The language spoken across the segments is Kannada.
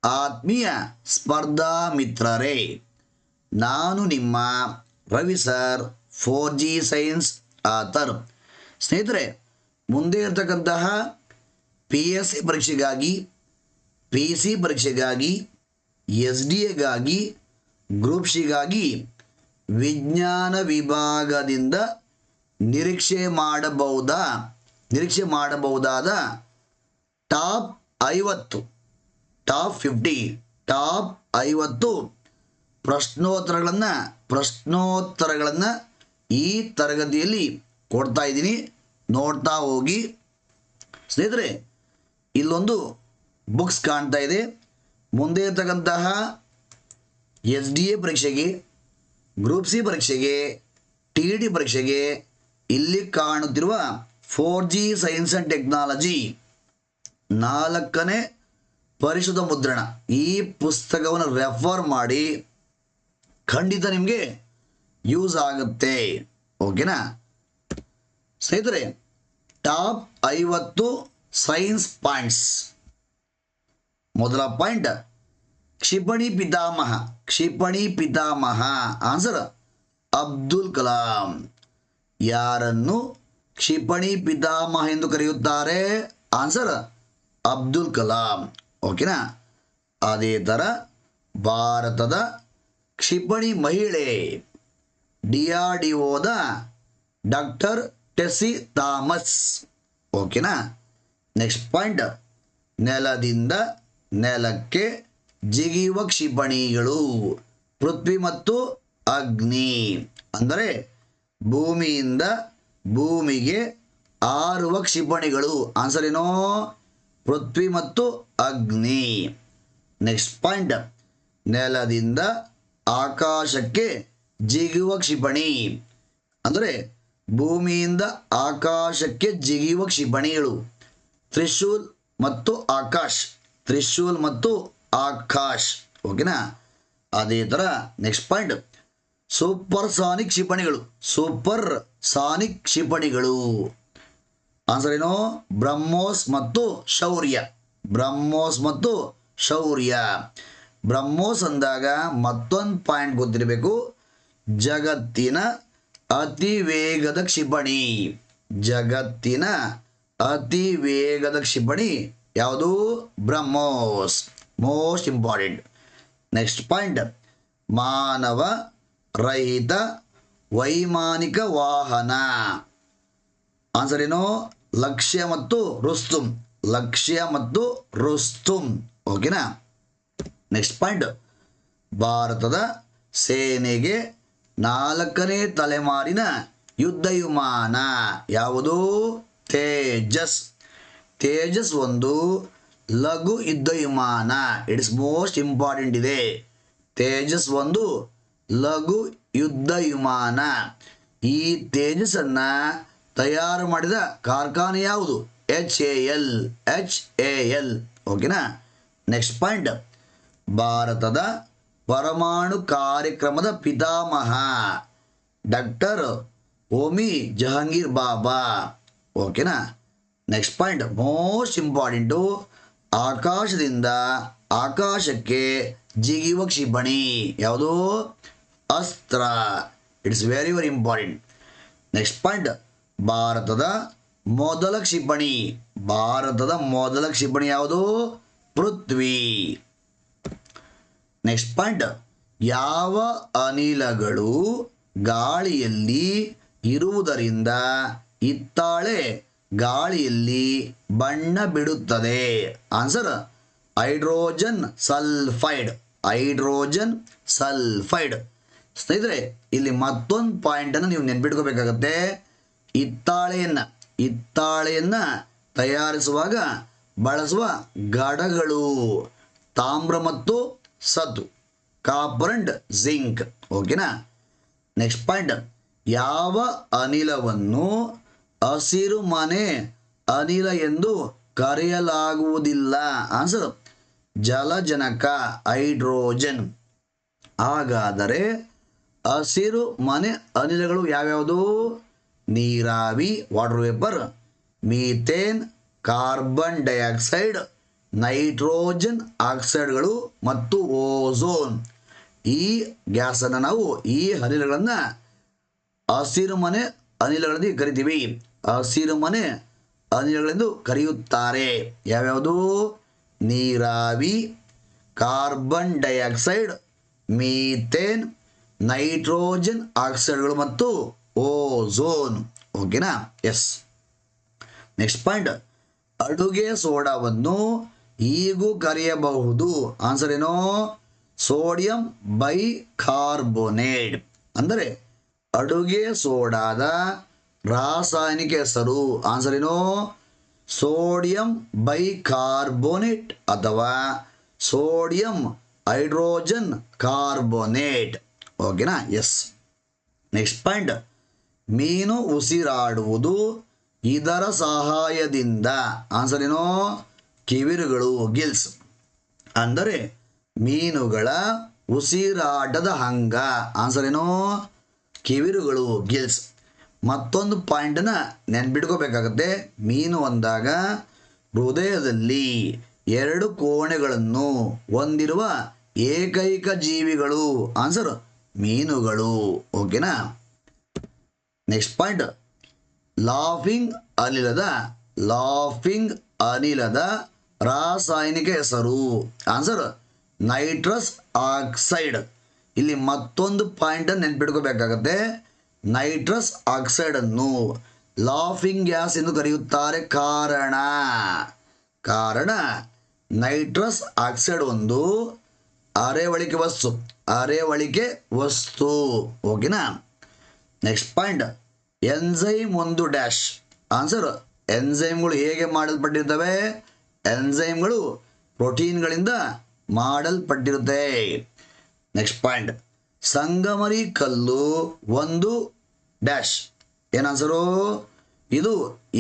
ಆತ್ಮೀಯ ಸ್ಪರ್ಧಾ ಮಿತ್ರರೇ, ನಾನು ನಿಮ್ಮ Ravi sir 4G science author. ಸ್ನೇಹಿತರೆ, ಮುಂದೆ ಇರತಕ್ಕಂತಹ PSC ಪರೀಕ್ಷೆಗಾಗಿ, PC ಪರೀಕ್ಷೆಗಾಗಿ, SDAಗಾಗಿ, ಗ್ರೂಪ್ ಸಿಗಾಗಿ ವಿಜ್ಞಾನ ವಿಭಾಗದಿಂದ ನಿರೀಕ್ಷೆ ಮಾಡಬಹುದಾದ ಟಾಪ್ 50, ಟಾಪ್ 50, ಟಾಪ್ 50 ಪ್ರಶ್ನೋತ್ತರಗಳನ್ನು ಈ ತರಗತಿಯಲ್ಲಿ ಕೊಡ್ತಾ ಇದ್ದೀನಿ. ನೋಡ್ತಾ ಹೋಗಿ. ಸ್ನೇಹಿತರೆ, ಇಲ್ಲೊಂದು ಬುಕ್ಸ್ ಕಾಣ್ತಾ ಇದೆ. ಮುಂದೆ ಇರತಕ್ಕಂತಹ SDA ಪರೀಕ್ಷೆಗೆ, ಗ್ರೂಪ್ ಸಿ ಪರೀಕ್ಷೆಗೆ, TET ಪರೀಕ್ಷೆಗೆ ಇಲ್ಲಿ ಕಾಣುತ್ತಿರುವ 4G ಸೈನ್ಸ್ ಆ್ಯಂಡ್ ಟೆಕ್ನಾಲಜಿ 4ನೇ ಪರಿಶುದ್ಧ ಮುದ್ರಣ, ಈ ಪುಸ್ತಕವನ್ನು ರೆಫರ್ ಮಾಡಿ. ಖಂಡಿತ ನಿಮಗೆ ಯೂಸ್ ಆಗುತ್ತೆ. ಓಕೆನಾ ಸ್ನೇಹಿತರೆ? Top 50 science points. ಮೊದಲ ಪಾಯಿಂಟ್, ಕ್ಷಿಪಣಿ ಪಿತಾಮಹ. ಆನ್ಸರ್ ಅಬ್ದುಲ್ ಕಲಾಂ. ಯಾರನ್ನು ಕ್ಷಿಪಣಿ ಪಿತಾಮಹ ಎಂದು ಕರೆಯುತ್ತಾರೆ? ಆನ್ಸರ್ ಅಬ್ದುಲ್ ಕಲಾಂ. ಓಕೆನಾ? ಅದೇ ಥರ ಭಾರತದ ಕ್ಷಿಪಣಿ ಮಹಿಳೆ DRDOದ ಡಾಕ್ಟರ್ ಟೆಸ್ಸಿ ಥಾಮಸ್. ಓಕೆನಾ? ನೆಕ್ಸ್ಟ್ ಪಾಯಿಂಟ್, ನೆಲದಿಂದ ನೆಲಕ್ಕೆ ಜಿಗಿಯುವ ಕ್ಷಿಪಣಿಗಳು, ಪೃಥ್ವಿ ಮತ್ತು ಅಗ್ನಿ. ಅಂದರೆ ಭೂಮಿಯಿಂದ ಭೂಮಿಗೆ ಹಾರುವ ಕ್ಷಿಪಣಿಗಳು. ಆನ್ಸರ್ ಏನೋ? ಪೃಥ್ವಿ ಮತ್ತು ಅಗ್ನಿ. ನೆಕ್ಸ್ಟ್ ಪಾಯಿಂಟ್, ನೆಲದಿಂದ ಆಕಾಶಕ್ಕೆ ಜಿಗಿಯುವ ಕ್ಷಿಪಣಿ. ಅಂದರೆ ಭೂಮಿಯಿಂದ ಆಕಾಶಕ್ಕೆ ಜಿಗಿಯುವ ಕ್ಷಿಪಣಿಗಳು ತ್ರಿಶೂಲ್ ಮತ್ತು ಆಕಾಶ್. ಓಕೆನಾ? ಅದೇ ಥರ ನೆಕ್ಸ್ಟ್ ಪಾಯಿಂಟ್, ಸೂಪರ್ ಸಾನಿಕ್ ಕ್ಷಿಪಣಿಗಳು. ಆನ್ಸರ್ ಏನೋ? ಬ್ರಹ್ಮೋಸ್ ಮತ್ತು ಶೌರ್ಯ. ಬ್ರಹ್ಮೋಸ್ ಅಂದಾಗ ಮತ್ತೊಂದು ಪಾಯಿಂಟ್ ಗೊತ್ತಿರಬೇಕು. ಜಗತ್ತಿನ ಅತಿ ವೇಗದ ಕ್ಷಿಪಣಿ ಯಾವುದು? BrahMos. Most important. Next point, ಮಾನವ ರಹಿತ ವೈಮಾನಿಕ ವಾಹನ. ಆನ್ಸರ್ ಏನು? ಲಕ್ಷ್ಯ ಮತ್ತು ರುಸ್ತುಂ. ಓಕೆನಾ? ನೆಕ್ಸ್ಟ್ ಪಾಯಿಂಟ್, ಭಾರತದ ಸೇನೆಗೆ 4ನೇ ತಲೆಮಾರಿನ ಯುದ್ಧ ವಿಮಾನ ಯಾವುದು? ತೇಜಸ್ ಒಂದು ಲಘು ಯುದ್ಧ ವಿಮಾನ. ಇಟ್ಸ್ ಮೋಸ್ಟ್ ಇಂಪಾರ್ಟೆಂಟ್ ಇದೆ. ತೇಜಸ್ ಒಂದು ಲಘು ಯುದ್ಧ ವಿಮಾನ. ಈ ತೇಜಸ್ಸನ್ನು ತಯಾರು ಮಾಡಿದ ಕಾರ್ಖಾನೆ ಯಾವುದು? HAL. ಓಕೆನಾ? ನೆಕ್ಸ್ಟ್ ಪಾಯಿಂಟ್, ಭಾರತದ ಪರಮಾಣು ಕಾರ್ಯಕ್ರಮದ ಪಿತಾಮಹ ಡಾಕ್ಟರ್ ಹೋಮಿ ಜಹಾಂಗೀರ್ ಬಾಬಾ. ಓಕೆನಾ? ನೆಕ್ಸ್ಟ್ ಪಾಯಿಂಟ್, ಮೋಸ್ಟ್ ಇಂಪಾರ್ಟೆಂಟು, ಆಕಾಶದಿಂದ ಆಕಾಶಕ್ಕೆ ಜಿಗಿಯುವ ಕ್ಷಿಪಣಿ ಯಾವುದು? ಅಸ್ತ್ರ. It's very important. Next point, ಭಾರತದ ಮೊದಲ ಕ್ಷಿಪಣಿ ಯಾವುದು? ಪೃಥ್ವಿ. ನೆಕ್ಸ್ಟ್ ಪಾಯಿಂಟ್, ಯಾವ ಅನಿಲಗಳು ಗಾಳಿಯಲ್ಲಿ ಇರುವುದರಿಂದ ಹಿತ್ತಾಳೆ ಗಾಳಿಯಲ್ಲಿ ಬಣ್ಣ ಬಿಡುತ್ತದೆ? Answer hydrogen sulphide. ಸ್ನೇಹಿತರೆ, ಇಲ್ಲಿ ಮತ್ತೊಂದು ಪಾಯಿಂಟನ್ನು ನೀವು ನೆನ್ಪಿಟ್ಕೋಬೇಕಾಗತ್ತೆ. ಹಿತ್ತಾಳೆಯನ್ನು ತಯಾರಿಸುವಾಗ ಬಳಸುವ ಘಟಕಗಳು ತಾಮ್ರ ಮತ್ತು ಸತು, ಕಾಪರ್ ಅಂಡ್ ಜಿಂಕ್. ಓಕೆನಾ? ನೆಕ್ಸ್ಟ್ ಪಾಯಿಂಟ್, ಯಾವ ಅನಿಲವನ್ನು ಹಸಿರು ಮನೆ ಅನಿಲ ಎಂದು ಕರೆಯಲಾಗುವುದಿಲ್ಲ? Answer ಜಲಜನಕ, hydrogen. ಹಾಗಾದರೆ ಹಸಿರು ಮನೆ ಅನಿಲಗಳು ಯಾವ್ಯಾವುದು? ನೀರಾವಿ, water vapour, methane, carbon dioxide, nitrogen ಆಕ್ಸೈಡ್ಗಳು ಮತ್ತು ಓಝೋನ್. ಈ ಗ್ಯಾಸನ್ನು ನಾವು ಈ ಅನಿಲಗಳನ್ನು ಹಸಿರುಮನೆ ಅನಿಲಗಳೆಂದು ಕರಿತೀವಿ. ಹಸಿರುಮನೆ ಅನಿಲಗಳೆಂದು ಕರೆಯುತ್ತಾರೆ. ಯಾವ್ಯಾವುದು? ನೀರಾವಿ, ಕಾರ್ಬನ್ ಡೈಆಕ್ಸೈಡ್, ಮೀಥೇನ್, ನೈಟ್ರೋಜನ್ ಆಕ್ಸೈಡ್ಗಳು ಮತ್ತು ಓಝೋನ್. ಓಕೆನಾ? ಎಸ್. ನೆಕ್ಸ್ಟ್ ಪಾಯಿಂಟ್, ಅಡುಗೆ ಸೋಡಾವನ್ನು ಹೀಗೂ ಕರೆಯಬಹುದು. ಆನ್ಸರ್ ಏನೋ? Sodium bicarbonate. ಅಂದರೆ ಅಡುಗೆ ಸೋಡಾದ ರಾಸಾಯನಿಕ ಹೆಸರು ಆನ್ಸರ್ ಏನೋ? ಸೋಡಿಯಂ ಬೈಕಾರ್ಬೋನೇಟ್ ಅಥವಾ ಸೋಡಿಯಂ ಹೈಡ್ರೋಜನ್ ಕಾರ್ಬೋನೇಟ್. ಓಕೆನಾ? ಎಸ್. ನೆಕ್ಸ್ಟ್ ಪಾಯಿಂಟ್, ಮೀನು ಉಸಿರಾಡುವುದು ಇದರ ಸಹಾಯದಿಂದ. ಆನ್ಸರ್ ಏನೋ? ಕಿವಿರುಗಳು, ಗಿಲ್ಸ್. ಅಂದರೆ ಮೀನುಗಳ ಉಸಿರಾಟದ ಅಂಗ ಆನ್ಸರ್ ಏನೋ? ಕಿವಿರುಗಳು, ಗಿಲ್ಸ್. ಮತ್ತೊಂದು ಪಾಯಿಂಟನ್ನು ನೆನ್ಪಿಟ್ಕೋಬೇಕಾಗತ್ತೆ. ಮೀನು ಅಂದಾಗ ಹೃದಯದಲ್ಲಿ 2 ಕೋಣೆಗಳನ್ನು ಹೊಂದಿರುವ ಏಕೈಕ ಜೀವಿಗಳು ಆನ್ಸರ್ ಮೀನುಗಳು. ಓಕೆನಾ? ನೆಕ್ಸ್ಟ್ ಪಾಯಿಂಟ್, ಲಾಫಿಂಗ್ ಅನಿಲದ ರಾಸಾಯನಿಕ ಹೆಸರು ಆನ್ಸರ್ ನೈಟ್ರಸ್ ಆಕ್ಸೈಡ್. ಇಲ್ಲಿ ಮತ್ತೊಂದು ಪಾಯಿಂಟನ್ನು ನೆನ್ಪಿಟ್ಕೋಬೇಕಾಗತ್ತೆ. ನೈಟ್ರಸ್ ಆಕ್ಸೈಡನ್ನು ಲಾಫಿಂಗ್ ಗ್ಯಾಸ್ ಎಂದು ಕರೆಯುತ್ತಾರೆ. ಕಾರಣ ನೈಟ್ರಸ್ ಆಕ್ಸೈಡ್ ಒಂದು ಅರೆವಳಿಕೆ ವಸ್ತು. ಓಕೆನಾ? ನೆಕ್ಸ್ಟ್ ಪಾಯಿಂಟ್, ಎನ್ಸೈಮ್ ಒಂದು ಡ್ಯಾಶ್. ಆನ್ಸರ್ ಎನ್ಸೈಮ್ಗಳು ಹೇಗೆ ಮಾಡಲ್ಪಟ್ಟಿರ್ತವೆ? ಎನ್ಸೈಮ್ಗಳು ಪ್ರೋಟೀನ್ಗಳಿಂದ ಮಾಡಲ್ಪಟ್ಟಿರುತ್ತೆ. ನೆಕ್ಸ್ಟ್ ಪಾಯಿಂಟ್, ಸಂಗಮರಿ ಕಲ್ಲು ಒಂದು ಡ್ಯಾಶ್. ಏನಾನ್ಸರು? ಇದು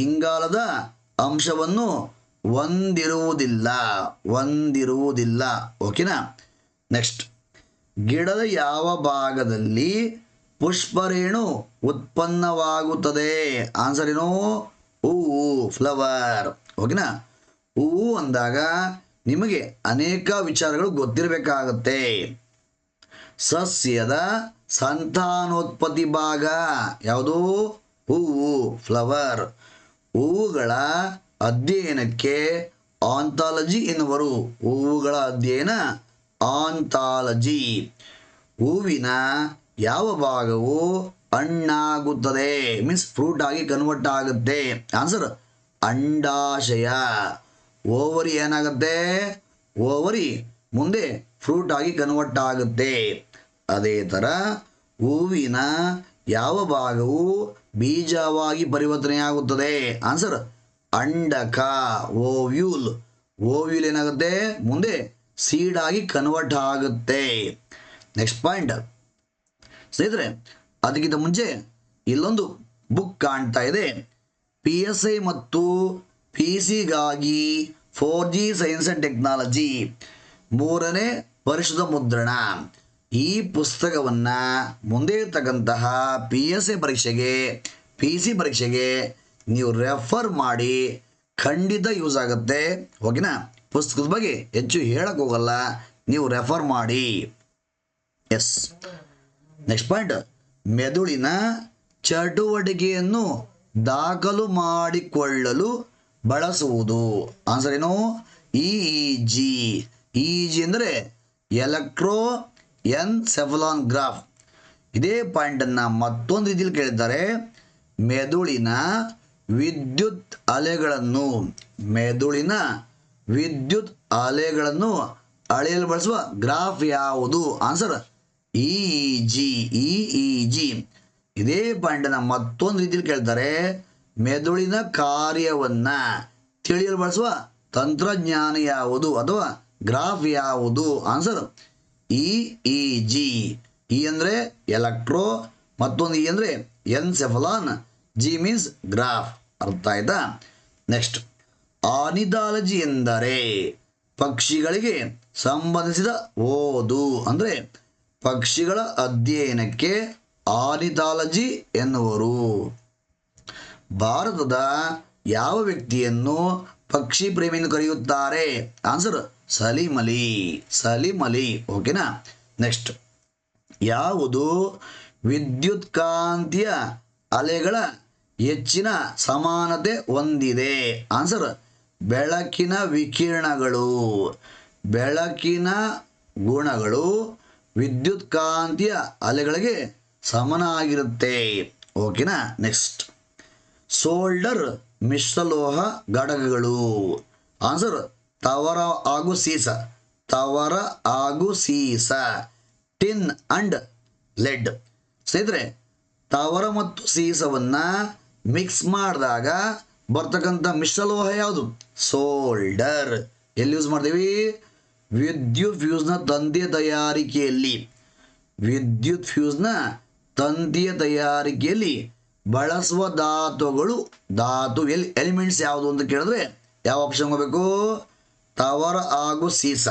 ಇಂಗಾಲದ ಅಂಶವನ್ನು ಹೊಂದಿರುವುದಿಲ್ಲ. ಓಕೆನಾ? ನೆಕ್ಸ್ಟ್, ಗಿಡದ ಯಾವ ಭಾಗದಲ್ಲಿ ಪುಷ್ಪರೇಣು ಉತ್ಪನ್ನವಾಗುತ್ತದೆ? ಆನ್ಸರ್ ಏನು? ಹೂವು, ಫ್ಲವರ್. ಓಕೆನಾ? ಹೂವು ಅಂದಾಗ ನಿಮಗೆ ಅನೇಕ ವಿಚಾರಗಳು ಗೊತ್ತಿರಬೇಕಾಗತ್ತೆ. ಸಸ್ಯದ ಸಂತಾನೋತ್ಪತ್ತಿ ಭಾಗ ಯಾವುದು? ಹೂವು, ಫ್ಲವರ್. ಹೂವುಗಳ ಅಧ್ಯಯನಕ್ಕೆ ಆಂಥಾಲಜಿ ಎನ್ನುವರು. ಹೂವುಗಳ ಅಧ್ಯಯನ ಆಂಥಾಲಜಿ. ಹೂವಿನ ಯಾವ ಭಾಗವು ಹಣ್ಣಾಗುತ್ತದೆ? ಮೀನ್ಸ್ ಫ್ರೂಟ್ ಆಗಿ ಕನ್ವರ್ಟ್ ಆಗುತ್ತೆ. ಆನ್ಸರ್ ಅಂಡಾಶಯ. ಓವರಿ ಏನಾಗುತ್ತೆ? ಓವರಿ ಮುಂದೆ ಫ್ರೂಟ್ ಆಗಿ ಕನ್ವರ್ಟ್ ಆಗುತ್ತೆ. ಅದೇ ಥರ ಹೂವಿನ ಯಾವ ಭಾಗವು ಬೀಜವಾಗಿ ಪರಿವರ್ತನೆಯಾಗುತ್ತದೆ? ಆನ್ಸರ್ ಅಂಡಕ, ಓವ್ಯೂಲ್. ಓವ್ಯೂಲ್ ಏನಾಗುತ್ತೆ? ಮುಂದೆ ಸೀಡ್ ಆಗಿ ಕನ್ವರ್ಟ್ ಆಗುತ್ತೆ. ನೆಕ್ಸ್ಟ್ ಪಾಯಿಂಟ್ ಸ್ನೇಹಿತರೆ, ಅದಕ್ಕಿಂತ ಮುಂಚೆ ಇಲ್ಲೊಂದು ಬುಕ್ ಕಾಣ್ತಾ ಇದೆ. PSI ಮತ್ತು PC-ಗಾಗಿ 4G ಸೈನ್ಸ್ ಆ್ಯಂಡ್ ಟೆಕ್ನಾಲಜಿ 3ನೇ ವರ್ಷದ ಮುದ್ರಣ. ಈ ಪುಸ್ತಕವನ್ನು ಮುಂದೆ ಇರ್ತಕ್ಕಂತಹ PSI ಪರೀಕ್ಷೆಗೆ, PC ಪರೀಕ್ಷೆಗೆ ನೀವು ರೆಫರ್ ಮಾಡಿ. ಖಂಡಿತ ಯೂಸ್ ಆಗುತ್ತೆ. ಓಕೆನಾ? ಪುಸ್ತಕದ ಬಗ್ಗೆ ಹೆಚ್ಚು ಹೇಳಕ್ಕೆ ಹೋಗಲ್ಲ, ನೀವು ರೆಫರ್ ಮಾಡಿ. ಎಸ್. ನೆಕ್ಸ್ಟ್ ಪಾಯಿಂಟ್, ಮೆದುಳಿನ ಚಟುವಟಿಕೆಯನ್ನು ದಾಖಲು ಮಾಡಿಕೊಳ್ಳಲು ಬಳಸುವುದು. ಆನ್ಸರ್ ಏನು? EEG. EEG ಅಂದರೆ ಎಲೆಕ್ಟ್ರೋ ಎನ್ಸೆಫಲಾಗ್ರಾಫ್. ಇದೇ ಪಾಯಿಂಟನ್ನು ಮತ್ತೊಂದು ರೀತಿಯಲ್ಲಿ ಕೇಳಿದ್ದಾರೆ. ಮೆದುಳಿನ ವಿದ್ಯುತ್ ಅಲೆಗಳನ್ನು ಅಳೆಯಲು ಬಳಸುವ ಗ್ರಾಫ್ ಯಾವುದು? Answer EEG. ಇದೇ ಪಾಯಿಂಟನ್ನು ಮತ್ತೊಂದು ರೀತಿಯಲ್ಲಿ ಕೇಳ್ತಾರೆ. ಮೆದುಳಿನ ಕಾರ್ಯವನ್ನು ತಿಳಿಯಲು ಬಳಸುವ ತಂತ್ರಜ್ಞಾನ ಯಾವುದು ಅಥವಾ ಗ್ರಾಫ್ ಯಾವುದು? Answer EEG. ಇ ಅಂದರೆ ಎಲೆಕ್ಟ್ರೋ, ಮತ್ತೊಂದು ಇ ಅಂದರೆ ಎನ್ಸೆಫಲಾನ್, ಜಿ ಮೀನ್ಸ್ ಗ್ರಾಫ್. ಅರ್ಥ ಆಯ್ತಾ? ನೆಕ್ಸ್ಟ್, ಆರ್ನಿಥಾಲಜಿ ಎಂದರೆ ಪಕ್ಷಿಗಳಿಗೆ ಸಂಬಂಧಿಸಿದ ಓದು. ಅಂದರೆ ಪಕ್ಷಿಗಳ ಅಧ್ಯಯನಕ್ಕೆ ಆರ್ನಿಥಾಲಜಿ ಎನ್ನುವರು. ಭಾರತದ ಯಾವ ವ್ಯಕ್ತಿಯನ್ನು ಪಕ್ಷಿ ಪ್ರೇಮಿ ಎಂದು ಕರೆಯುತ್ತಾರೆ? ಆನ್ಸರ್ ಸಲೀಂ ಅಲಿ. ಸಲೀಂ ಅಲಿ. ಓಕೆನಾ. ನೆಕ್ಸ್ಟ್, ಯಾವುದು ವಿದ್ಯುತ್ಕಾಂತೀಯ ಅಲೆಗಳ ಹೆಚ್ಚಿನ ಸಮಾನತೆ ಹೊಂದಿದೆ? ಆನ್ಸರ್ ಬೆಳಕಿನ ವಿಕಿರಣಗಳು. ಬೆಳಕಿನ ಗುಣಗಳು ವಿದ್ಯುತ್ಕಾಂತೀಯ ಅಲೆಗಳಿಗೆ ಸಮನಾಗಿರುತ್ತೆ. ಓಕೆನಾ. ನೆಕ್ಸ್ಟ್, ಸೋಲ್ಡರ್ ಮಿಶ್ರಲೋಹ ಘಟಕಗಳು. ಆನ್ಸರ್ ತವರ ಹಾಗೂ ಸೀಸ. ತವರ ಹಾಗೂ ಸೀಸ. Tin and LED. ಸ್ನೇಹಿತರೆ, ತವರ ಮತ್ತು ಸೀಸವನ್ನು ಮಿಕ್ಸ್ ಮಾಡಿದಾಗ ಬರ್ತಕ್ಕಂಥ ಮಿಶ್ರಲೋಹ ಯಾವುದು? ಸೋಲ್ಡರ್. ಎಲ್ಲಿ ಯೂಸ್ ಮಾಡ್ತೀವಿ? ವಿದ್ಯುತ್ ಫ್ಯೂಸ್ನ ತಂತಿಯ ತಯಾರಿಕೆಯಲ್ಲಿ. ವಿದ್ಯುತ್ ಫ್ಯೂಸ್ನ ತಂತಿಯ ತಯಾರಿಕೆಯಲ್ಲಿ ಬಳಸುವ ಧಾತುಗಳು. ಎಲಿಮೆಂಟ್ಸ್ ಯಾವುದು ಅಂತ ಕೇಳಿದ್ರೆ ಯಾವ ಆಪ್ಷನ್ ಹೋಗಬೇಕು? ತವರ ಹಾಗೂ ಸೀಸ.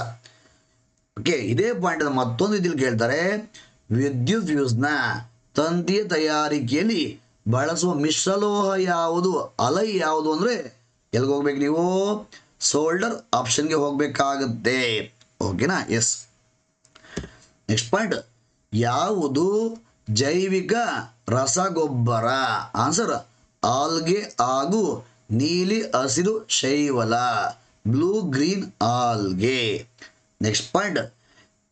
ಓಕೆ, ಇದೇ ಪಾಯಿಂಟ್ ಮತ್ತೊಂದು ರೀತಿಯಲ್ಲಿ ಕೇಳ್ತಾರೆ. ವಿದ್ಯುತ್ ಫ್ಯೂಸ್ನ ತಂತಿಯ ತಯಾರಿಕೆಯಲ್ಲಿ ಬಳಸುವ ಮಿಶ್ರಲೋಹ ಯಾವುದು? ಅಲೈ ಯಾವುದು ಅಂದರೆ ಎಲ್ಲಿಗೆ ಹೋಗ್ಬೇಕು ನೀವು? ಸೋಲ್ಡರ್ ಆಪ್ಷನ್ಗೆ ಹೋಗಬೇಕಾಗುತ್ತೆ. ಓಕೆನಾ. ಎಸ್. ನೆಕ್ಸ್ಟ್ ಪಾಯಿಂಟ್, ಯಾವುದು ಜೈವಿಕ ರಸಗೊಬ್ಬರ? ಆನ್ಸರ್ ಆಲ್ಗೆ ಹಾಗೂ ನೀಲಿ ಹಸಿರು ಶೈವಲ. Blue green algae. Next point,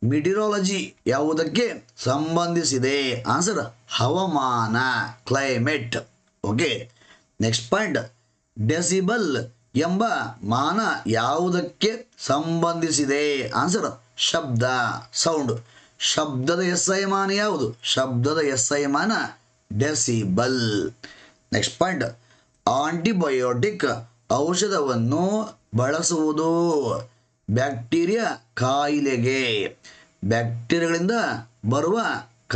meteorology ಯಾವುದಕ್ಕೆ ಸಂಬಂಧಿಸಿದೆ? ಆನ್ಸರ್ ಹವಾಮಾನ, climate. Okay. Next point, decibel ಎಂಬ ಮಾನ ಯಾವುದಕ್ಕೆ ಸಂಬಂಧಿಸಿದೆ? ಆನ್ಸರ್ ಶಬ್ದ, ಸೌಂಡ್. ಶಬ್ದದ SI ಮಾನ ಯಾವುದು? ಶಬ್ದದ SI ಮಾನ ಡೆಸಿಬಲ್. ನೆಕ್ಸ್ಟ್ ಪಾಯಿಂಟ್, ಆಂಟಿಬಯೋಟಿಕ್ ಔಷಧವನ್ನು ಬಳಸುವುದು ಬ್ಯಾಕ್ಟೀರಿಯಾ ಕಾಯಿಲೆಗೆ. ಬ್ಯಾಕ್ಟೀರಿಯಾಗಳಿಂದ ಬರುವ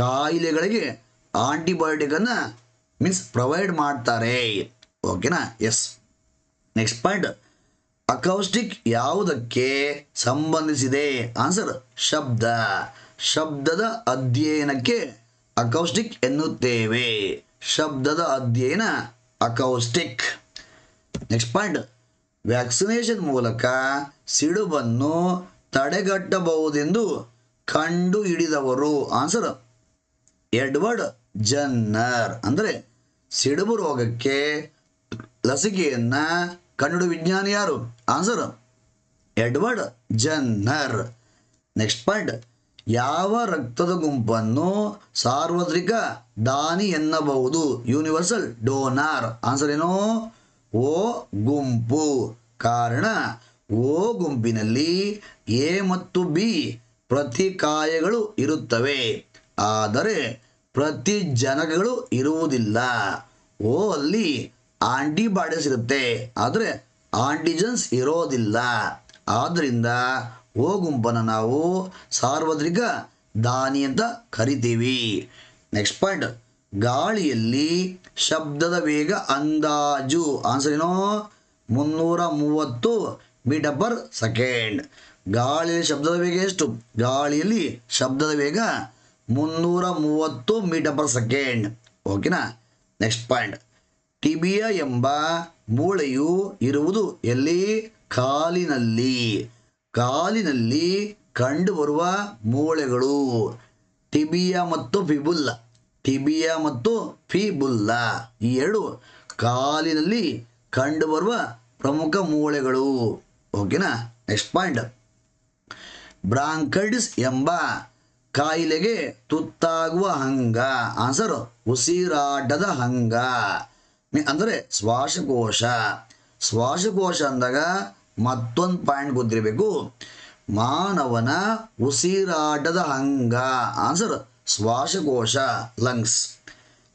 ಕಾಯಿಲೆಗಳಿಗೆ ಆಂಟಿಬಯೋಟಿಕನ್ನು ಪ್ರೊವೈಡ್ ಮಾಡ್ತಾರೆ. ಓಕೆನಾ. ಎಸ್. ನೆಕ್ಸ್ಟ್ ಪಾಯಿಂಟ್, ಅಕೌಸ್ಟಿಕ್ ಯಾವುದಕ್ಕೆ ಸಂಬಂಧಿಸಿದೆ? ಆನ್ಸರ್ ಶಬ್ದ. ಶಬ್ದದ ಅಧ್ಯಯನಕ್ಕೆ ಅಕೌಸ್ಟಿಕ್ ಎನ್ನುತ್ತೇವೆ. ಶಬ್ದದ ಅಧ್ಯಯನ ಅಕೌಸ್ಟಿಕ್. ನೆಕ್ಸ್ಟ್ ಪಾಯಿಂಟ್, ವ್ಯಾಕ್ಸಿನೇಷನ್ ಮೂಲಕ ಸಿಡುಬನ್ನು ತಡೆಗಟ್ಟಬಹುದೆಂದು ಕಂಡು ಹಿಡಿದವರು? Answer Edward Jenner. ಅಂದರೆ ಸಿಡುಬು ರೋಗಕ್ಕೆ ಲಸಿಕೆಯನ್ನ ಕಂಡುಹಿಡಿದ ವಿಜ್ಞಾನಿ ಯಾರು? Answer Edward Jenner. Next point, ಯಾವ ರಕ್ತದ ಗುಂಪನ್ನು ಸಾರ್ವತ್ರಿಕ ದಾನಿ ಎನ್ನಬಹುದು? Universal donor. ಆನ್ಸರ್ ಏನು? ಓ ಗುಂಪು. ಕಾರಣ, ಓ ಗುಂಪಿನಲ್ಲಿ ಎ ಮತ್ತು ಬಿ ಪ್ರತಿಕಾಯಗಳು ಇರುತ್ತವೆ, ಆದರೆ ಪ್ರತಿಜನಕಗಳು ಇರುವುದಿಲ್ಲ. ಓ ಅಲ್ಲಿ ಆಂಟಿಬಾಡೀಸ್ ಇರುತ್ತೆ, ಆದರೆ ಆಂಟಿಜನ್ಸ್ ಇರೋದಿಲ್ಲ. ಆದ್ದರಿಂದ ಓ ಗುಂಪನ್ನು ನಾವು ಸಾರ್ವತ್ರಿಕ ದಾನಿ ಅಂತ ಕರಿತೀವಿ. ನೆಕ್ಸ್ಟ್ ಪಾಯಿಂಟ್, ಗಾಳಿಯಲ್ಲಿ ಶಬ್ದದ ವೇಗ ಅಂದಾಜು? ಆನ್ಸರ್ ಏನು? 330 ಮೀಟರ್ ಪರ್ ಸೆಕೆಂಡ್. ಗಾಳಿಯಲ್ಲಿ ಶಬ್ದದ ವೇಗ ಎಷ್ಟು? ಗಾಳಿಯಲ್ಲಿ ಶಬ್ದದ ವೇಗ 330 ಮೀಟರ್ ಪರ್ ಸೆಕೆಂಡ್. ಓಕೆನಾ. ನೆಕ್ಸ್ಟ್ ಪಾಯಿಂಟ್, ಟಿಬಿಯಾ ಎಂಬ ಮೂಳೆಯು ಇರುವುದು ಎಲ್ಲಿ? ಕಾಲಿನಲ್ಲಿ. ಕಾಲಿನಲ್ಲಿ ಕಂಡುಬರುವ ಮೂಳೆಗಳು ಟಿಬಿಯಾ ಮತ್ತು ಫಿಬುಲ್ಲಾ. ಟಿಬಿಯಾ ಮತ್ತು ಫಿಬುಲ್ಲಾ ಈ ಎರಡು ಕಾಲಿನಲ್ಲಿ ಕಂಡುಬರುವ ಪ್ರಮುಖ ಮೂಳೆಗಳು. ಓಕೆನಾ. ನೆಕ್ಸ್ಟ್ ಪಾಯಿಂಟ್, ಬ್ರಾಂಕೈಟಿಸ್ ಎಂಬ ಕಾಯಿಲೆಗೆ ತುತ್ತಾಗುವ ಅಂಗ? ಆನ್ಸರ್ ಉಸಿರಾಟದ ಅಂಗ, ಅಂದರೆ ಶ್ವಾಸಕೋಶ. ಶ್ವಾಸಕೋಶ ಅಂದಾಗ ಮತ್ತೊಂದು ಪಾಯಿಂಟ್ ಗೊತ್ತಿರಬೇಕು. ಮಾನವನ ಉಸಿರಾಟದ ಅಂಗ ಆನ್ಸರ್ ಶ್ವಾಸಕೋಶ, ಲಂಗ್ಸ್.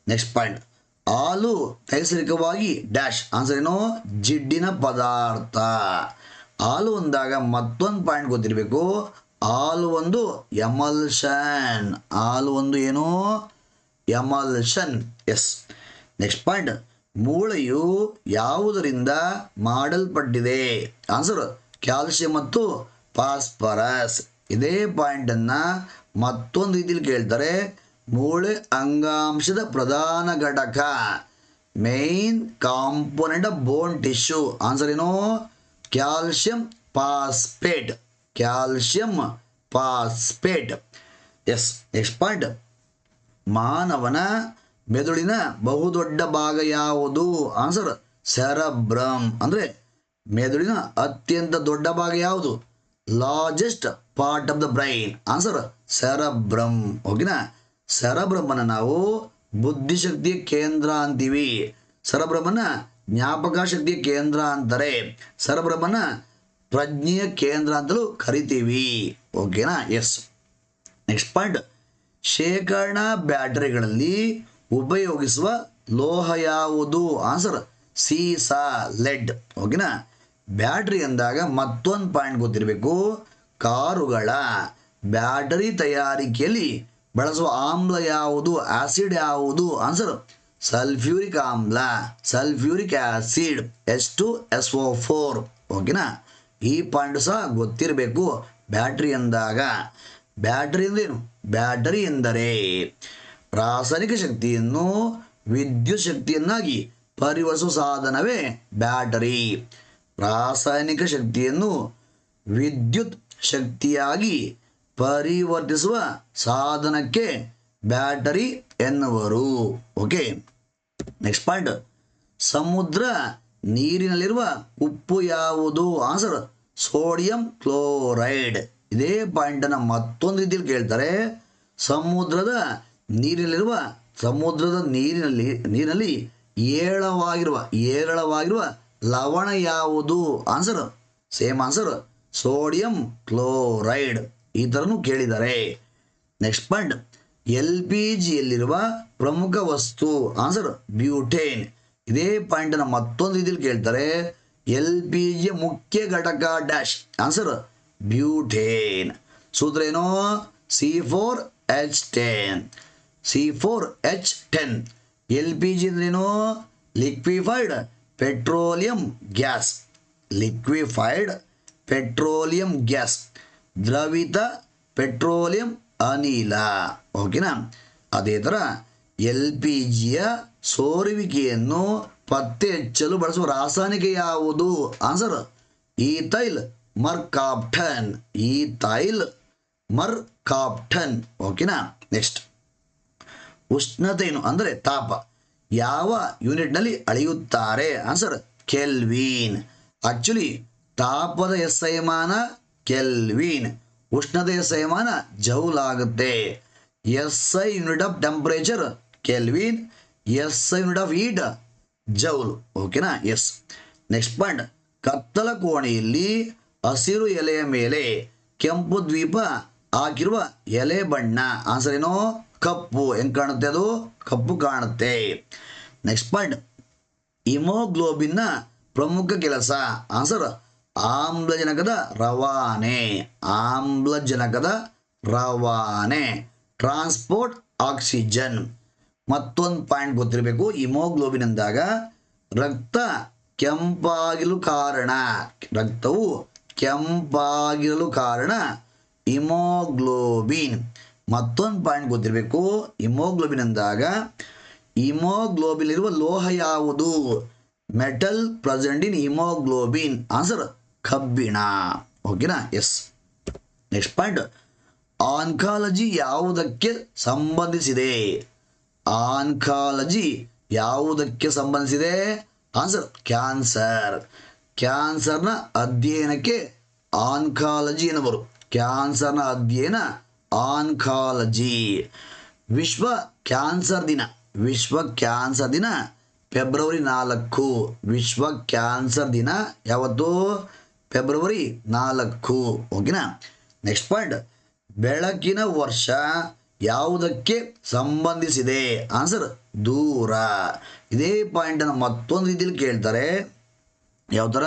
ನೆಕ್ಸ್ಟ್ ಪಾಯಿಂಟ್, ಹಾಲು ನೈಸರ್ಗಿಕವಾಗಿ ಡ್ಯಾಶ್. ಆನ್ಸರ್ ಏನು? ಜಿಡ್ಡಿನ ಪದಾರ್ಥ. ಹಾಲು ಅಂದಾಗ ಮತ್ತೊಂದು ಪಾಯಿಂಟ್ ಗೊತ್ತಿರಬೇಕು. ಹಾಲು ಒಂದು ಎಮಲ್ಷನ್. ಹಾಲು ಒಂದು ಏನು? ಎಮಲ್ಷನ್. ಎಸ್. ನೆಕ್ಸ್ಟ್ ಪಾಯಿಂಟ್, ಮೂಳೆಯು ಯಾವುದರಿಂದ ಮಾಡಲ್ಪಟ್ಟಿದೆ? ಆನ್ಸರ್ ಕ್ಯಾಲ್ಸಿಯಂ ಮತ್ತು ಫಾಸ್ಫರಸ್. ಇದೇ ಪಾಯಿಂಟನ್ನು ಮತ್ತೊಂದು ರೀತಿಯಲ್ಲಿ ಕೇಳ್ತಾರೆ. ಮೂಳೆ ಅಂಗಾಂಶದ ಪ್ರಧಾನ ಘಟಕ. Main component of bone tissue. Answer ಏನು? Calcium phosphate. Calcium phosphate. Yes. Next point, ಮಾನವನ ಮೆದುಳಿನ ಬಹುದೊಡ್ಡ ಭಾಗ ಯಾವುದು? Answer cerebrum. ಅಂದರೆ ಮೆದುಳಿನ ಅತ್ಯಂತ ದೊಡ್ಡ ಭಾಗ ಯಾವುದು? Largest part of the brain. Answer cerebrum. ಓಕೆನಾ? ಸೆರಬ್ರಮನ್ನು ನಾವು ಬುದ್ಧಿಶಕ್ತಿಯ ಕೇಂದ್ರ ಅಂತೀವಿ. ಸೆರಬ್ರಮನ್ನ ಜ್ಞಾಪಕ ಶಕ್ತಿಯ ಕೇಂದ್ರ ಅಂತಾರೆ. ಸೆರಬ್ರಮನ್ನ ಪ್ರಜ್ಞೆಯ ಕೇಂದ್ರ ಅಂತಲೂ ಕರಿತೀವಿ. ಓಕೆನಾ? ಎಸ್. ನೆಕ್ಸ್ಟ್ ಪಾಯಿಂಟ್, ಶೇಖರಣಾ ಬ್ಯಾಟರಿಗಳಲ್ಲಿ ಉಪಯೋಗಿಸುವ ಲೋಹ ಯಾವುದು? ಆನ್ಸರ್ ಸೀಸಾ, ಲೆಡ್. ಓಕೆನಾ? ಬ್ಯಾಟ್ರಿ ಅಂದಾಗ ಮತ್ತೊಂದು ಪಾಯಿಂಟ್ ಗೊತ್ತಿರಬೇಕು. ಕಾರುಗಳ ಬ್ಯಾಟರಿ ತಯಾರಿಕೆಯಲ್ಲಿ ಬಳಸುವ ಆಮ್ಲ ಯಾವುದು? ಆಸಿಡ್ ಯಾವುದು? ಆನ್ಸರ್ ಸಲ್ಫ್ಯೂರಿಕ್ ಆಮ್ಲ, ಸಲ್ಫ್ಯೂರಿಕ್ ಆಸಿಡ್, H2SO4. ಓಕೆನಾ? ಈ ಪಾಯಿಂಟ್ ಸಹ ಗೊತ್ತಿರಬೇಕು ಬ್ಯಾಟ್ರಿ ಅಂದಾಗ. ಬ್ಯಾಟರಿ ಎಂದೇನು? ಬ್ಯಾಟರಿ ಎಂದರೆ ರಾಸಾಯನಿಕ ಶಕ್ತಿಯನ್ನು ವಿದ್ಯುತ್ ಶಕ್ತಿಯನ್ನಾಗಿ ಪರಿವರ್ತಿಸುವ ಸಾಧನವೇ ಬ್ಯಾಟರಿ. ರಾಸಾಯನಿಕ ಶಕ್ತಿಯನ್ನು ವಿದ್ಯುತ್ ಶಕ್ತಿಯಾಗಿ ಪರಿವರ್ತಿಸುವ ಸಾಧನಕ್ಕೆ ಬ್ಯಾಟರಿ ಎನ್ನುವರು. ಓಕೆ. ನೆಕ್ಸ್ಟ್ ಪಾಯಿಂಟ್, ಸಮುದ್ರ ನೀರಿನಲ್ಲಿರುವ ಉಪ್ಪು ಯಾವುದು? Answer sodium chloride. ಇದೇ ಪಾಯಿಂಟನ್ನು ಮತ್ತೊಂದು ರೀತಿಯಲ್ಲಿ ಕೇಳ್ತಾರೆ. ಸಮುದ್ರದ ನೀರಿನಲ್ಲಿ ಏರಳವಾಗಿರುವ ಲವಣ ಯಾವುದು? Answer same answer sodium chloride. ಈ ಥರನೂ ಕೇಳಿದ್ದಾರೆ. ನೆಕ್ಸ್ಟ್ ಪಾಯಿಂಟ್, LPGಯಲ್ಲಿರುವ ಪ್ರಮುಖ ವಸ್ತು? Answer butane. ಇದೇ ಪಾಯಿಂಟನ್ನು ಮತ್ತೊಂದು ರೀತಿಯಲ್ಲಿ ಕೇಳ್ತಾರೆ. LPGಯ ಮುಖ್ಯ ಘಟಕ ಡ್ಯಾಶ್. Answer butane. ಸೂತ್ರ ಏನು? C4H10. C4H10. LPG ಅಂದ್ರೇನು? Liquefied petroleum gas. Liquefied petroleum gas, ದ್ರವಿತ ಪೆಟ್ರೋಲಿಯಂ ಅನಿಲ. ಓಕೆನಾ? ಅದೇ ಥರ LPGಯ ಸೋರುವಿಕೆಯನ್ನು ಪತ್ತೆ ಹಚ್ಚಲು ಬಳಸುವ ರಾಸಾಯನಿಕ ಯಾವುದು? Answer ethyl mercaptan. Ethyl mercaptan. ಓಕೆನಾ? ನೆಕ್ಸ್ಟ್, ಉಷ್ಣತೆಯನ್ನು ಅಂದರೆ ತಾಪ ಯಾವ ಯೂನಿಟ್ನಲ್ಲಿ ಅಳೆಯುತ್ತಾರೆ? Answer kelvin. ಆಕ್ಚುಲಿ ತಾಪದ SI ಮಾನ ಕೆಲ್ವಿನ್, ಉಷ್ಣತೆಯ SI ಮಾನ ಜೌಲ್ ಆಗುತ್ತೆ. SI unit of temperature kelvin, SI unit of heat joule. ಓಕೆನಾ? ಎಸ್. ನೆಕ್ಸ್ಟ್ ಪಾಯಿಂಟ್, ಕತ್ತಲ ಕೋಣೆಯಲ್ಲಿ ಹಸಿರು ಎಲೆಯ ಮೇಲೆ ಕೆಂಪು ದ್ವೀಪ ಹಾಕಿರುವ ಎಲೆ ಬಣ್ಣ? ಆನ್ಸರ್ ಏನೋ? ಕಪ್ಪು. ಹೆಂಗೆ ಕಾಣುತ್ತೆ? ಅದು ಕಪ್ಪು ಕಾಣುತ್ತೆ. ನೆಕ್ಸ್ಟ್ ಪಾಯಿಂಟ್, ಹಿಮೋಗ್ಲೋಬಿನ್ನ ಪ್ರಮುಖ ಕೆಲಸ? ಆನ್ಸರ್ ಆಮ್ಲಜನಕದ ರವಾನೆ. ಆಮ್ಲಜನಕದ ರವಾನೆ, ಟ್ರಾನ್ಸ್ಪೋರ್ಟ್ ಆಕ್ಸಿಜನ್. ಮತ್ತೊಂದು ಪಾಯಿಂಟ್ ಗೊತ್ತಿರಬೇಕು. ಹಿಮೋಗ್ಲೋಬಿನ್ ಅಂದಾಗ ರಕ್ತ ಕೆಂಪಾಗಿರಲು ಕಾರಣ, ರಕ್ತವು ಕೆಂಪಾಗಿರಲು ಕಾರಣ ಹಿಮೋಗ್ಲೋಬಿನ್. ಮತ್ತೊಂದು ಪಾಯಿಂಟ್ ಗೊತ್ತಿರಬೇಕು. ಹಿಮೋಗ್ಲೋಬಿನ್ ಅಂದಾಗ ಹಿಮೋಗ್ಲೋಬಿನ್ ಇರುವ ಲೋಹ ಯಾವುದು? Metal present in haemoglobin. Answer ಕಬ್ಬಿಣ. ಓಕೆನಾ? ಎಸ್. ನೆಕ್ಸ್ಟ್ ಪಾಯಿಂಟ್, ಆನ್ಕಾಲಜಿ ಯಾವುದಕ್ಕೆ ಸಂಬಂಧಿಸಿದೆ? ಆನ್ಕಾಲಜಿ ಯಾವುದಕ್ಕೆ ಸಂಬಂಧಿಸಿದೆ? Answer cancer. ಕ್ಯಾನ್ಸರ್ನ ಅಧ್ಯಯನಕ್ಕೆ ಆನ್ಕಾಲಜಿ ಎನ್ನುವರು. ಕ್ಯಾನ್ಸರ್ನ ಅಧ್ಯಯನ ಆನ್ಕಾಲಜಿ. ವಿಶ್ವ ಕ್ಯಾನ್ಸರ್ ದಿನ, ವಿಶ್ವ ಕ್ಯಾನ್ಸರ್ ದಿನ ಫೆಬ್ರವರಿ 4. ವಿಶ್ವ ಕ್ಯಾನ್ಸರ್ ದಿನ ಯಾವತ್ತು? ಫೆಬ್ರವರಿ 4. ಓಕೆನಾ? ನೆಕ್ಸ್ಟ್ ಪಾಯಿಂಟ್, ಬೆಳಕಿನ ವರ್ಷ ಯಾವುದಕ್ಕೆ ಸಂಬಂಧಿಸಿದೆ? ಆನ್ಸರ್ ದೂರ. ಇದೇ ಪಾಯಿಂಟನ್ನು ಮತ್ತೊಂದು ರೀತಿಯಲ್ಲಿ ಕೇಳ್ತಾರೆ. ಯಾವ ಥರ?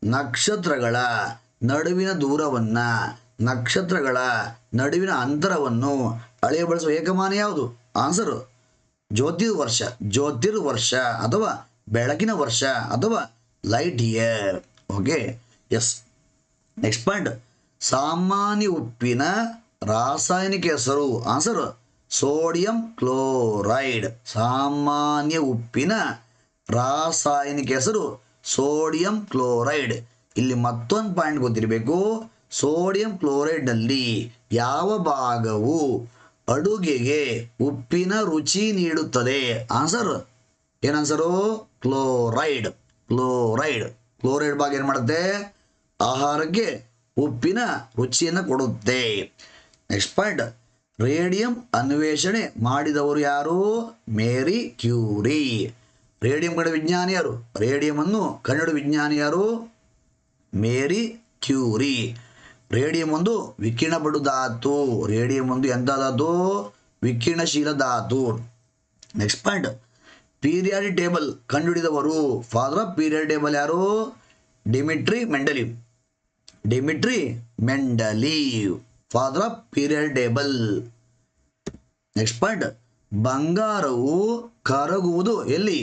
ನಕ್ಷತ್ರಗಳ ನಡುವಿನ ದೂರವನ್ನು, ನಕ್ಷತ್ರಗಳ ನಡುವಿನ ಅಂತರವನ್ನು ಅಳೆಯ ಬಳಸುವ ಏಕಮಾನ ಯಾವುದು? ಆನ್ಸರ್ ಜ್ಯೋತಿರ್ವರ್ಷ. ಜ್ಯೋತಿರ್ವರ್ಷ ಅಥವಾ ಬೆಳಕಿನ ವರ್ಷ ಅಥವಾ light year. Okay? Yes. Next point, ಸಾಮಾನ್ಯ ಉಪ್ಪಿನ ರಾಸಾಯನಿಕ ಹೆಸರು? Answer sodium chloride. ಸಾಮಾನ್ಯ ಉಪ್ಪಿನ ರಾಸಾಯನಿಕ ಹೆಸರು ಸೋಡಿಯಂ ಕ್ಲೋರೈಡ್. ಇಲ್ಲಿ ಮತ್ತೊಂದು ಪಾಯಿಂಟ್ ಗೊತ್ತಿರಬೇಕು. ಸೋಡಿಯಂ ಕ್ಲೋರೈಡ್ನಲ್ಲಿ ಯಾವ ಭಾಗವು ಅಡುಗೆಗೆ ಉಪ್ಪಿನ ರುಚಿ ನೀಡುತ್ತದೆ? ಆನ್ಸರ್ ಏನಾನ್ಸರು? ಕ್ಲೋರೈಡ್. ಕ್ಲೋರೈಡ್ ಕ್ಲೋರೈಡ್ ಭಾಗ ಏನು ಮಾಡುತ್ತೆ? ಆಹಾರಕ್ಕೆ ಉಪ್ಪಿನ ರುಚಿಯನ್ನು ಕೊಡುತ್ತೆ. ನೆಕ್ಸ್ಟ್ ಪಾಯಿಂಟ್, ರೇಡಿಯಂ ಅನ್ವೇಷಣೆ ಮಾಡಿದವರು ಯಾರು? Marie Curie. ರೇಡಿಯಂ ಕಂಡ ವಿಜ್ಞಾನಿ ಯಾರು? ರೇಡಿಯಂ ಅನ್ನು ಕಂಡು ವಿಜ್ಞಾನಿ ಯಾರು? Marie Curie. ರೇಡಿಯಂ ಒಂದು ವಿಕಿರಣ ಪಡು ಧಾತು. ರೇಡಿಯಂ ಒಂದು ಎಂಥ ಧಾತು? ವಿಕಿರಣಶೀಲ ಧಾತು. ನೆಕ್ಸ್ಟ್ ಪಾಯಿಂಟ್, ಪೀರಿಯಾಡಿಕ್ ಟೇಬಲ್ ಕಂಡುಹಿಡಿದವರು? ಫಾದರ್ ಆಫ್ ಪೀರಿಯಾಡಿಕ್ ಟೇಬಲ್ ಯಾರು? Dmitri Mendeleev. Dmitri Mendeleev father of periodic table. Next point, ಬಂಗಾರವು ಕರಗುವುದು ಎಲ್ಲಿ?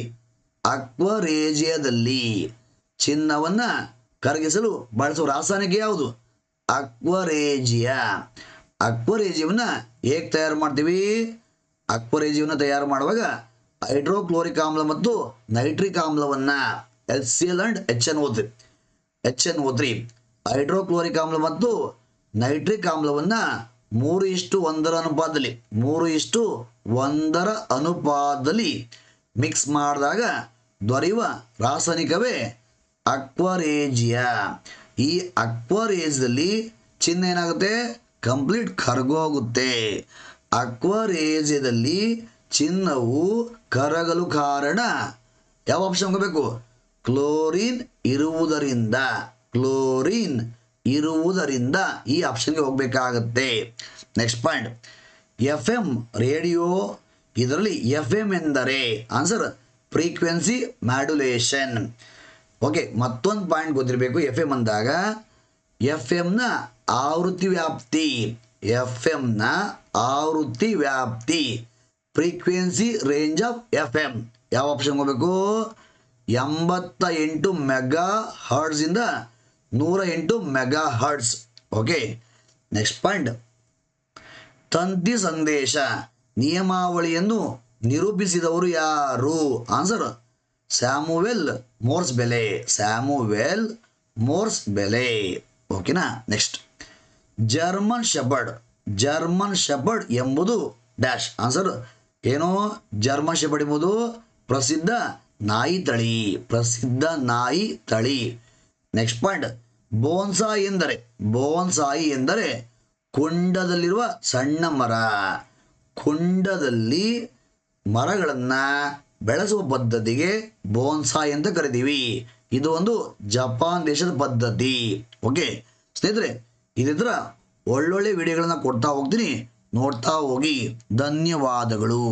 ಅಕ್ವರೇಜಿಯಾದಲ್ಲಿ. ಚಿನ್ನವನ್ನ ಕರಗಿಸಲು ಬಳಸುವ ರಾಸಾಯನಿಕ ಯಾವುದು? ಅಕ್ವರೇಜಿಯಾ. ಅಕ್ವರೇಜಿಯವನ್ನ ಹೇಗೆ ತಯಾರು ಮಾಡ್ತೀವಿ? ಅಕ್ವರೇಜಿಯವನ್ನ ತಯಾರು ಮಾಡುವಾಗ ಹೈಡ್ರೋಕ್ಲೋರಿಕ್ ಆಮ್ಲ ಮತ್ತು ನೈಟ್ರಿಕ್ ಆಮ್ಲವನ್ನ HCl ಅಂಡ್ HNO3 ಹೈಡ್ರೋಕ್ಲೋರಿಕ್ ಆಮ್ಲ ಮತ್ತು ನೈಟ್ರಿಕ್ ಆಮ್ಲವನ್ನ 3:1 ಅನುಪಾತದಲ್ಲಿ ಮಿಕ್ಸ್ ಮಾಡಿದಾಗ ದೊರೆಯುವ ರಾಸಾಯನಿಕವೇ ಅಕ್ವರೇಜಿಯಾ. ಈ ಅಕ್ವರೇಜಿಯಲ್ಲಿ ಚಿನ್ನ ಏನಾಗುತ್ತೆ? ಕಂಪ್ಲೀಟ್ ಕರಗೋಗುತ್ತೆ. ಅಕ್ವರೇಜಿಯದಲ್ಲಿ ಚಿನ್ನವು ಕರಗಲು ಕಾರಣ ಯಾವ ಆಪ್ಷನ್ ಹೋಗಬೇಕು? ಕ್ಲೋರಿನ್ ಇರುವುದರಿಂದ. ಕ್ಲೋರಿನ್ ಇರುವುದರಿಂದ ಈ ಆಪ್ಷನ್ಗೆ ಹೋಗಬೇಕಾಗತ್ತೆ. Next point, FM radio. ಇದರಲ್ಲಿ FM ಎಂದರೆ ಆನ್ಸರ್ ಫ್ರೀಕ್ವೆನ್ಸಿ ಮಾಡ್ಯುಲೇಷನ್. ಓಕೆ, ಮತ್ತೊಂದು ಪಾಯಿಂಟ್ ಗೊತ್ತಿರಬೇಕು. FM ಅಂದಾಗ FMನ ಆವೃತ್ತಿ ವ್ಯಾಪ್ತಿ. FMನ ಆವೃತ್ತಿ ವ್ಯಾಪ್ತಿ ಫ್ರೀಕ್ವೆನ್ಸಿ ರೇಂಜ್ ಆಫ್ FM ಯಾವ ಆಪ್ಷನ್ ಹೋಗಬೇಕು? 88 ಮೆಗಾ ಹರ್ಟ್ಸ್ ಇಂದ 108 mega hertz. Okay, next point, ತಂತಿ ಸಂದೇಶ ನಿಯಮಾವಳಿಯನ್ನು ನಿರೂಪಿಸಿದವರು ಯಾರು? ಆನ್ಸರ್ ಸ್ಯಾಮುವೆಲ್ ಮೋರ್ಸ್ ಬೆಲೆ. ಸ್ಯಾಮುವೆಲ್ ಮೋರ್ಸ್ ಬೆಲೆ. ಓಕೆನಾ? Next, German shepherd. German shepherd ಎಂಬುದು ಡ್ಯಾಶ್. ಆನ್ಸರ್ ಏನು? ಜರ್ಮನ್ ಶೆಪರ್ಡ್ ಎಂಬುದು ಪ್ರಸಿದ್ಧ ನಾಯಿ ತಳಿ. ಪ್ರಸಿದ್ಧ ನಾಯಿ ತಳಿ. ನೆಕ್ಸ್ಟ್ ಪಾಯಿಂಟ್, ಬೋನ್ಸಾಯಿ ಎಂದರೆ? ಬೋನ್ಸಾಯಿ ಎಂದರೆ ಕುಂಡದಲ್ಲಿರುವ ಸಣ್ಣ ಮರ. ಕುಂಡದಲ್ಲಿ ಮರಗಳನ್ನು ಬೆಳೆಸುವ ಪದ್ಧತಿಗೆ ಬೋನ್ಸಾಯಿ ಅಂತ ಕರಿತೀವಿ. ಇದು ಒಂದು ಜಪಾನ್ ದೇಶದ ಪದ್ಧತಿ. ಓಕೆ ಸ್ನೇಹಿತರೆ, ಇದೇ ಥರ ಒಳ್ಳೊಳ್ಳೆ ವಿಡಿಯೋಗಳನ್ನ ಕೊಡ್ತಾ ಹೋಗ್ತೀನಿ, ನೋಡ್ತಾ ಹೋಗಿ. ಧನ್ಯವಾದಗಳು.